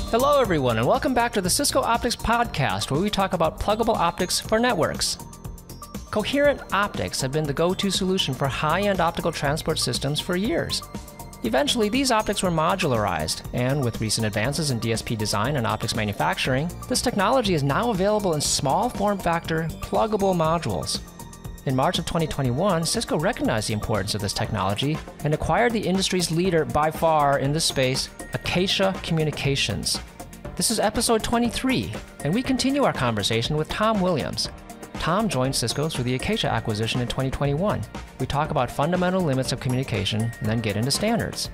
Hello, everyone, and welcome back to the Cisco Optics Podcast, where we talk about pluggable optics for networks. Coherent optics have been the go-to solution for high-end optical transport systems for years. Eventually, these optics were modularized, and with recent advances in DSP design and optics manufacturing, this technology is now available in small form factor, pluggable modules. In March of 2021, Cisco recognized the importance of this technology and acquired the industry's leader by far in this space, Acacia Communications. This is episode 23, and we continue our conversation with Tom Williams. Tom joined Cisco through the Acacia acquisition in 2021. We talk about fundamental limits of communication and then get into standards.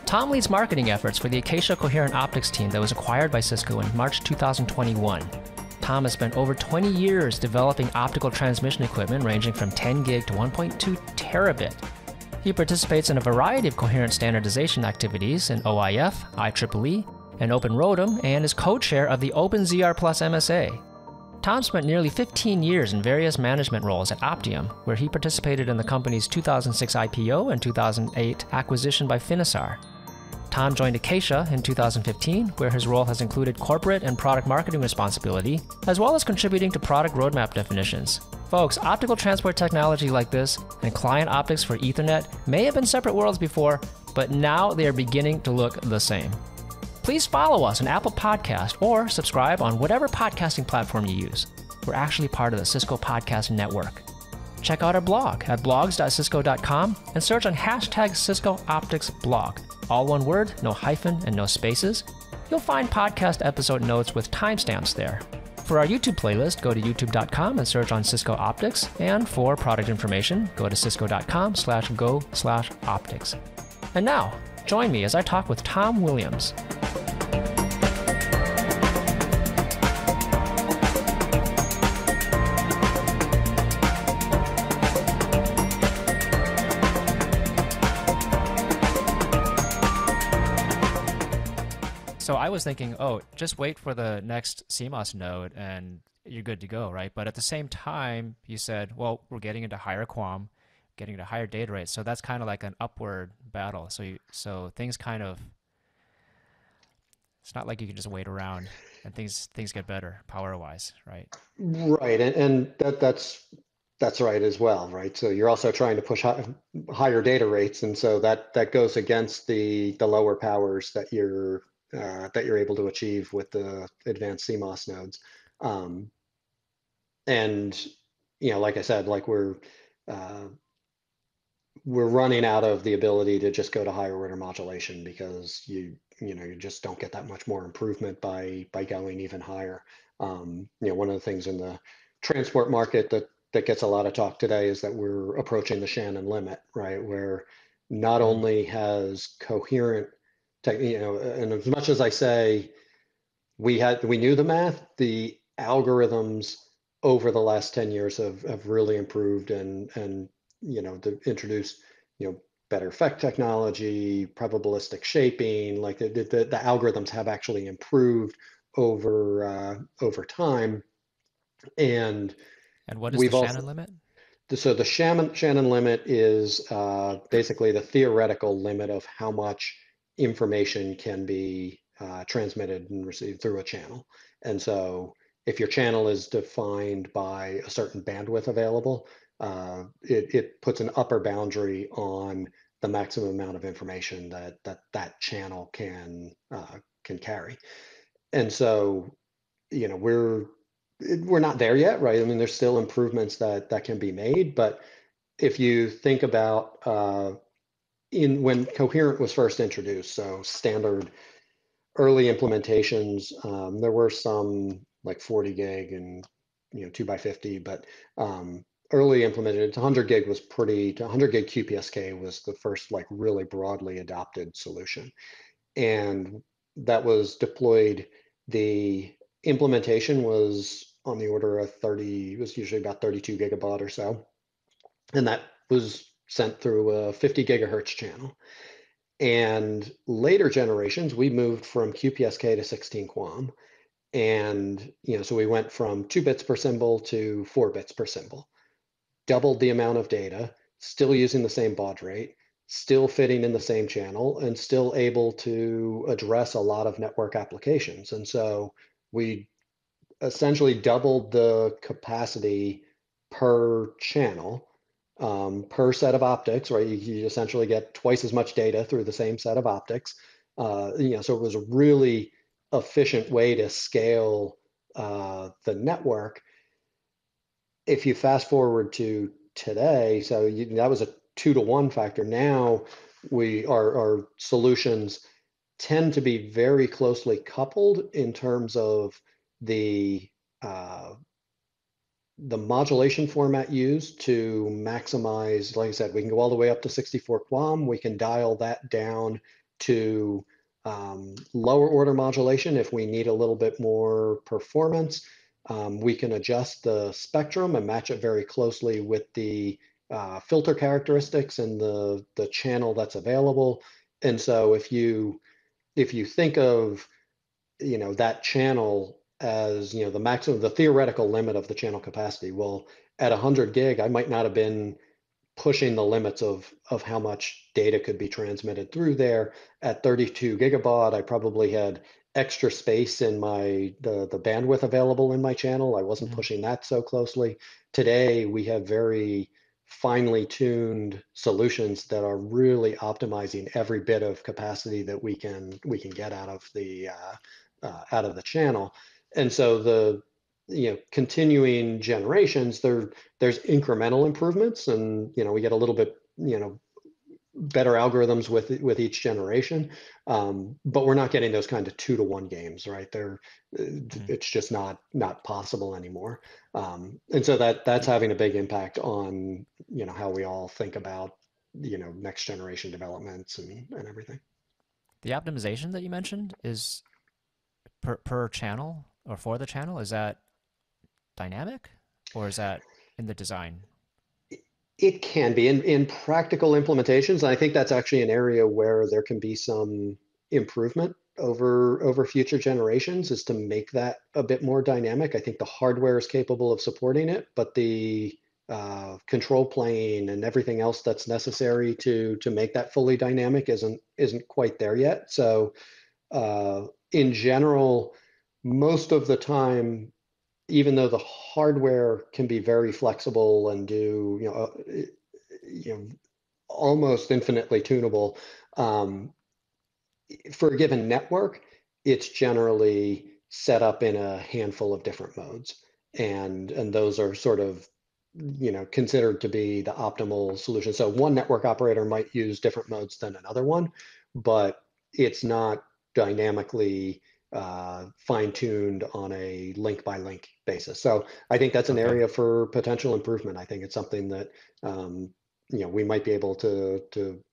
Tom leads marketing efforts for the Acacia Coherent Optics team that was acquired by Cisco in March 2021. Tom has spent over 20 years developing optical transmission equipment ranging from 10 gig to 1.2 terabit. He participates in a variety of coherent standardization activities in OIF, IEEE, and Open ROADM, and is co-chair of the OpenZR Plus MSA. Tom spent nearly 15 years in various management roles at Optium, where he participated in the company's 2006 IPO and 2008 acquisition by Finisar. Tom joined Acacia in 2015, where his role has included corporate and product marketing responsibility, as well as contributing to product roadmap definitions. Folks, optical transport technology like this and client optics for Ethernet may have been separate worlds before, but now they are beginning to look the same. Please follow us on Apple Podcast or subscribe on whatever podcasting platform you use. We're actually part of the Cisco Podcast Network. Check out our blog at blogs.cisco.com and search on hashtag Cisco Optics Blog. All one word, no hyphen, and no spaces. You'll find podcast episode notes with timestamps there. For our YouTube playlist, go to youtube.com and search on Cisco Optics. And for product information, go to cisco.com/go/optics. And now, join me as I talk with Tom Williams. So I was thinking, just wait for the next CMOS node and you're good to go, right? But at the same time, you said, well, we're getting into higher QAM, getting into higher data rates. So that's kind of like an upward battle. So things kind of, it's not like you can just wait around and things get better power-wise, right? Right, and that's right as well, right? So you're also trying to push higher data rates, and so that goes against the lower powers that you're able to achieve with the advanced CMOS nodes. And like I said, like we're running out of the ability to just go to higher order modulation because you just don't get that much more improvement by going even higher. One of the things in the transport market that gets a lot of talk today is that we're approaching the Shannon limit, right? Where not only has Coherent and as much as I say we knew the math, the algorithms over the last 10 years have really improved and to introduce better effect technology, probabilistic shaping, like the algorithms have actually improved over time. And what is the Shannon limit? So the Shannon limit is basically the theoretical limit of how much information can be transmitted and received through a channel. And so if your channel is defined by a certain bandwidth available, it puts an upper boundary on the maximum amount of information that channel can carry. And so, we're not there yet, right? I mean, there's still improvements that can be made, but if you think about when Coherent was first introduced, so standard early implementations, there were some like 40 gig and 2x50, but early implemented 100 gig was 100 gig QPSK was the first like really broadly adopted solution, and that was deployed. The implementation was on the order of 30, it was usually about 32 gigabaud or so, and that was sent through a 50 gigahertz channel. And later generations, we moved from QPSK to 16 QAM. And so we went from 2 bits per symbol to 4 bits per symbol, doubled the amount of data, still using the same baud rate, still fitting in the same channel and still able to address a lot of network applications. And so we essentially doubled the capacity per channel, per set of optics, right? You essentially get twice as much data through the same set of optics. So it was a really efficient way to scale the network. If you fast forward to today, that was a 2-to-1 factor. Now our solutions tend to be very closely coupled in terms of the uh, the modulation format used to maximize. Like I said, we can go all the way up to 64 QAM. We can dial that down to lower order modulation if we need a little bit more performance. We can adjust the spectrum and match it very closely with the filter characteristics and the channel that's available. And so if you think of that channel as the maximum, the theoretical limit of the channel capacity, well, at 100 gig I might not have been pushing the limits of how much data could be transmitted through there. At 32 gigabaud, I probably had extra space in the bandwidth available in my channel. I wasn't Mm-hmm. pushing that so closely. Today we have very finely tuned solutions that are really optimizing every bit of capacity that we can get out of the channel. And so continuing generations, there's incremental improvements, and we get a little bit better algorithms with each generation, but we're not getting those kind of 2-to-1 games, right? Mm-hmm. It's just not possible anymore, and so that's having a big impact on how we all think about next generation developments and everything. The optimization that you mentioned is per channel or for the channel. Is that dynamic or is that in the design? It can be in practical implementations. And I think that's actually an area where there can be some improvement over future generations, is to make that a bit more dynamic. I think the hardware is capable of supporting it, but the control plane and everything else that's necessary to make that fully dynamic isn't quite there yet. So in general, most of the time, even though the hardware can be very flexible and do almost infinitely tunable, um, for a given network, it's generally set up in a handful of different modes, and those are sort of considered to be the optimal solution. So one network operator might use different modes than another one, but it's not dynamically fine-tuned on a link by link basis. So I think that's an Okay. area for potential improvement. I think it's something that um, we might be able to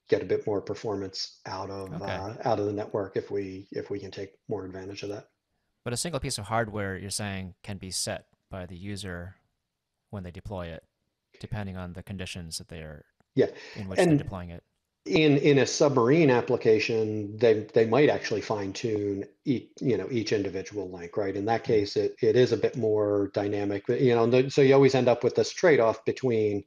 get a bit more performance Okay. out of the network if we can take more advantage of that. But a single piece of hardware you're saying can be set by the user when they deploy it, depending on the conditions that they're Yeah, in which they're and deploying it. in a submarine application, they might actually fine tune each individual link, right? In that Mm. case, it is a bit more dynamic, but so you always end up with this trade-off between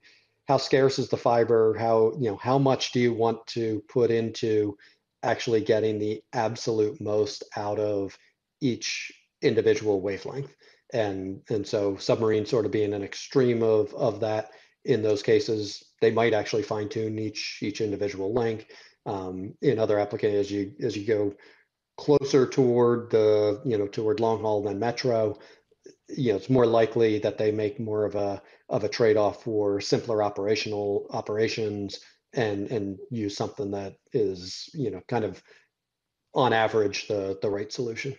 how scarce is the fiber, how much do you want to put into actually getting the absolute most out of each individual wavelength, and so submarine sort of being an extreme of that. In those cases, they might actually fine tune each individual link. In other applications, as you go closer toward toward long haul than metro, it's more likely that they make more of a trade-off for simpler operations, and use something that is kind of on average the right solution.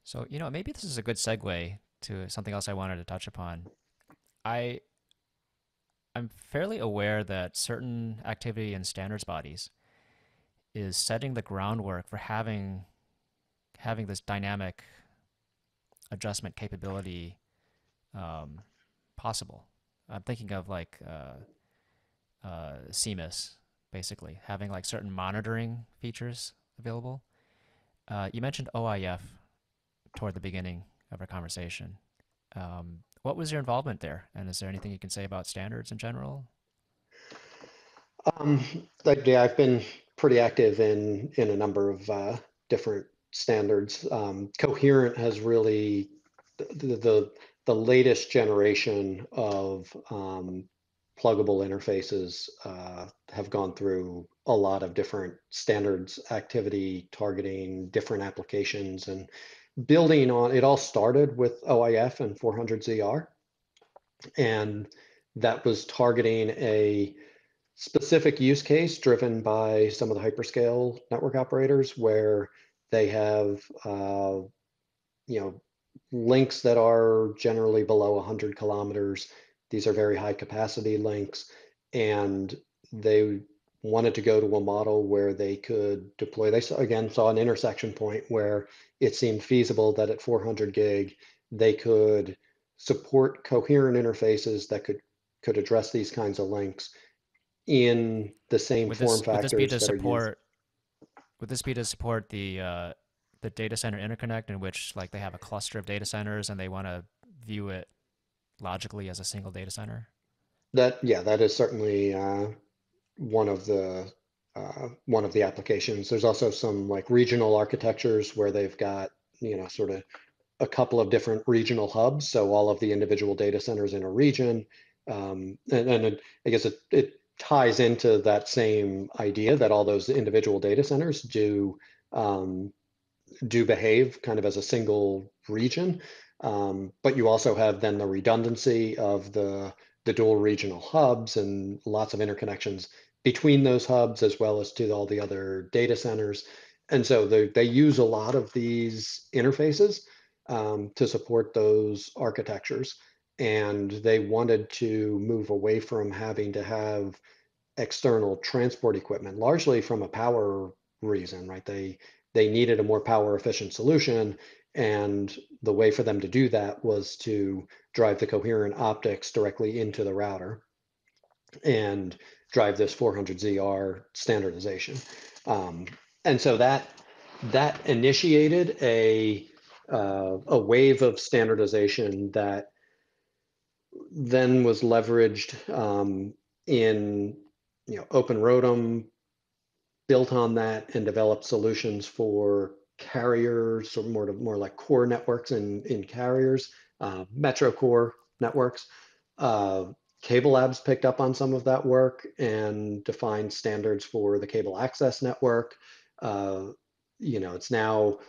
So, maybe this is a good segue to something else I wanted to touch upon. I I'm fairly aware that certain activity in standards bodies is setting the groundwork for having this dynamic adjustment capability um, possible. I'm thinking of like CMIS, basically having like certain monitoring features available. You mentioned OIF toward the beginning of our conversation. What was your involvement there, and is there anything you can say about standards in general? Um, yeah, I've been pretty active in a number of different standards. Coherent has really the latest generation of pluggable interfaces have gone through a lot of different standards activity targeting different applications and building on it. All started with OIF and 400ZR, and that was targeting a specific use case driven by some of the hyperscale network operators where they have you know links that are generally below 100 kilometers. These are very high capacity links, and they wanted to go to a model where they could deploy. They saw an intersection point where it seemed feasible that at 400 gig they could support coherent interfaces that could address these kinds of links in the same Would form this be factors to that are used. support the data center interconnect in which like they have a cluster of data centers and they want to view it logically as a single data center? That, yeah, that is certainly one of the applications. There's also some like regional architectures where they've got, sort of a couple of different regional hubs. So all of the individual data centers in a region. I guess it ties into that same idea that all those individual data centers um, do behave kind of as a single region. But you also have then the redundancy of the dual regional hubs and lots of interconnections between those hubs as well as to all the other data centers. And so they use a lot of these interfaces to support those architectures. And they wanted to move away from having to have external transport equipment, largely from a power reason, right? They needed a more power efficient solution, and the way for them to do that was to drive the coherent optics directly into the router and drive this 400ZR standardization. Um, and so that initiated a wave of standardization that then was leveraged in Open ROADM, built on that and developed solutions for carriers, or more like core networks in carriers, metro core networks. Uh, Cable Labs picked up on some of that work and defined standards for the cable access network. Uh, it's now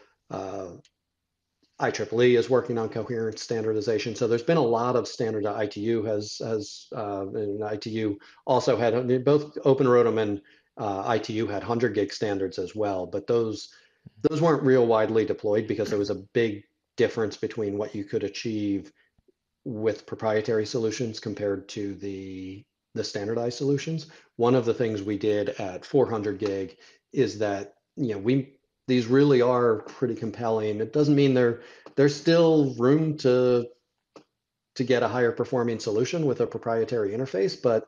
IEEE is working on coherent standardization. So there's been a lot of standard. ITU and ITU also had, both Open ROADM and ITU had 100 gig standards as well, but those weren't real widely deployed because there was a big difference between what you could achieve with proprietary solutions compared to the standardized solutions. One of the things we did at 400 gig is that these really are pretty compelling. It doesn't mean there's still room to get a higher performing solution with a proprietary interface, but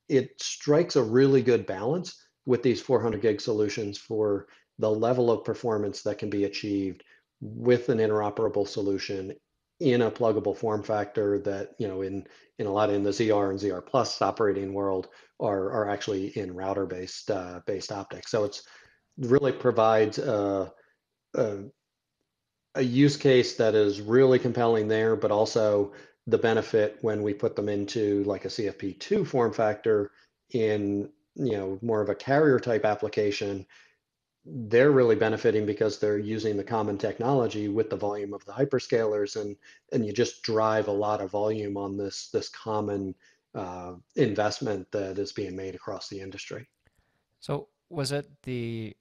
it strikes a really good balance with these 400 gig solutions for the level of performance that can be achieved with an interoperable solution in a pluggable form factor that, in a lot in the ZR and ZR plus operating world are actually in router based optics. So it's really provides a a use case that is really compelling there, but also the benefit when we put them into like a CFP2 form factor in more of a carrier type application. They're really benefiting because they're using the common technology with the volume of the hyperscalers, and you just drive a lot of volume on this common investment that is being made across the industry. So was it the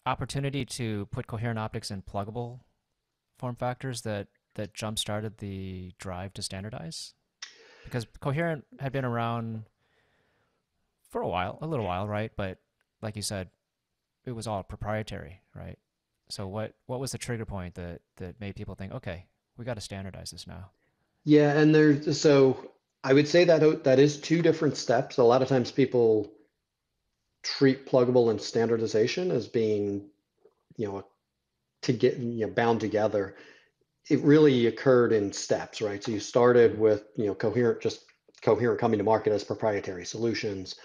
opportunity to put coherent optics in pluggable form factors that jump started the drive to standardize? Because coherent had been around for a while, a little while, right? But like you said, it was all proprietary, right? So what was the trigger point that made people think, okay, we got to standardize this now? Yeah, and so I would say that that is two different steps. A lot of times people treat pluggable and standardization as being, you know, to get, bound together. It really occurred in steps, right? So you started with, coherent just Coherent coming to market as proprietary solutions.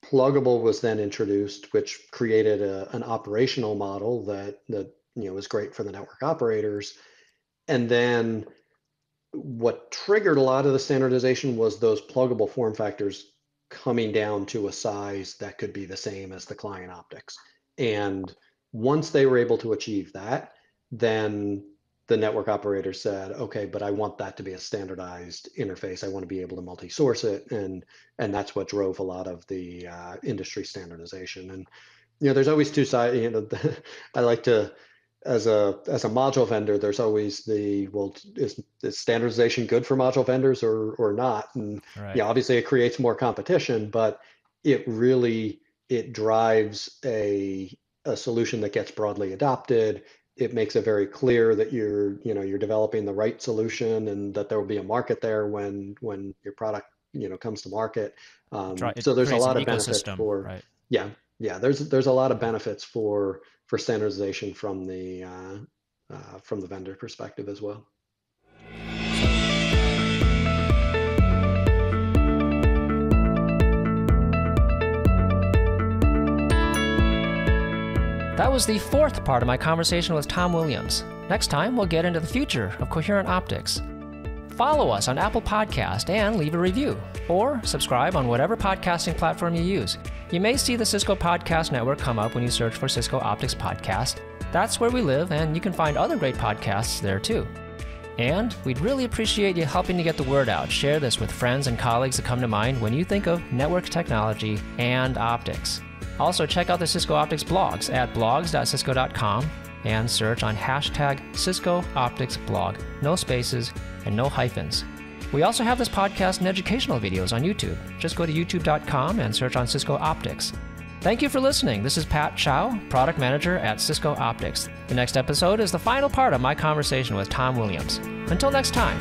Pluggable was then introduced, which created an operational model that was great for the network operators. And then what triggered a lot of the standardization was those pluggable form factors coming down to a size that could be the same as the client optics. And once they were able to achieve that, then the network operator said, okay, but I want that to be a standardized interface. I want to be able to multi-source it. And that's what drove a lot of the industry standardization. And, there's always two sides. I like to, as a module vendor, there's always is standardization good for module vendors or not? And right. Obviously it creates more competition, but it drives a solution that gets broadly adopted. It makes it very clear that you're developing the right solution and that there will be a market there when your product comes to market. So there's a lot of benefits for right. There's a lot of benefits for standardization from the vendor perspective as well. That was the fourth part of my conversation with Tom Williams. Next time, we'll get into the future of coherent optics. Follow us on Apple Podcast and leave a review, or subscribe on whatever podcasting platform you use. You may see the Cisco Podcast Network come up when you search for Cisco Optics Podcast. That's where we live, and you can find other great podcasts there too. And we'd really appreciate you helping to get the word out. Share this with friends and colleagues that come to mind when you think of network technology and optics. Also, check out the Cisco Optics blogs at blogs.cisco.com and search on hashtag Cisco Optics blog. No spaces and no hyphens. We also have this podcast and educational videos on YouTube. Just go to youtube.com and search on Cisco Optics. Thank you for listening. This is Pat Chow, Product Manager at Cisco Optics. The next episode is the final part of my conversation with Tom Williams. Until next time.